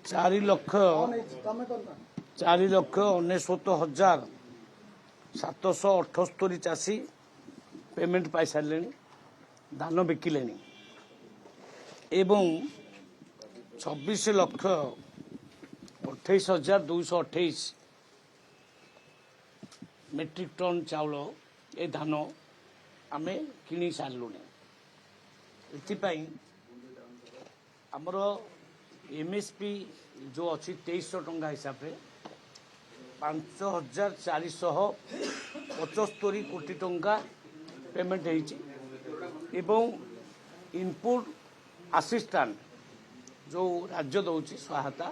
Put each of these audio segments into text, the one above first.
4,99,778 चाषी पेमेंट पाई सारे धान बिकिले एवं 26,28,228 मेट्रिक टन चाउल ए धान आमे किणी सारूने एपाई आमर एमएसपी जो अच्छी 2300 टंका हिसाब से 5,475 कोटी टंका पेमेंट एवं इनपुट असिस्टेंट जो राज्य दौर सहायता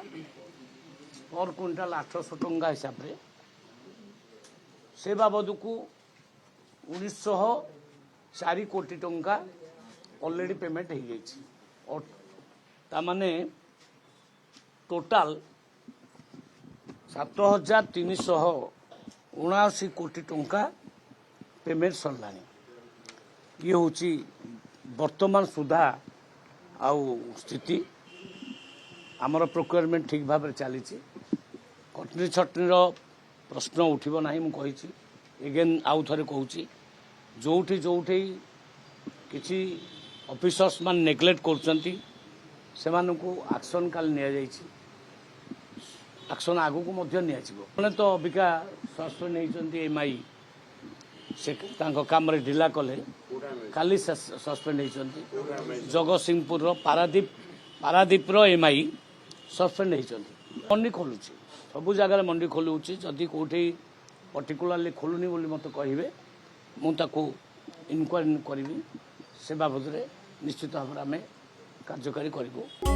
पर क्विंटाल 800 टंका हिसाब से बाबद को 1904 कोटी टंका ऑलरेडी पेमेंट हो जाने टोटाल 7,379 कोटी टंका पेमेंट सरला ये हूँ वर्तमान सुधा आउ स्थिति आमर प्रोक्योरमेंट ठीक भाव चली कटनी छटनी प्रश्न उठब ना मुझे एगेन आउ थे कहूँ जोठी जोठी किसी ऑफिसर्स मान नेग्लेक्ट करछंती सेमानकु एक्शन काल निया जाइछि एक्शन आगु को मध्य निया छिबो माने तो अबिका सस्पेंड हेचंती एमआई से तांको काम रे ढिला कले काली सस्पेंड हेचंती जगतसिंहपुर रो पारादीप रो एमआई सस्पेंड हेचंती मंडी खोलुछि सब जगह मंडी खोलुछि जदि कोठी पर्टिकुलरली खोलुनी बोली मते कहिबे मु ताको इनक्वायरी करिवि से बाबद निश्चित भाव में कार्यकारी करूँ।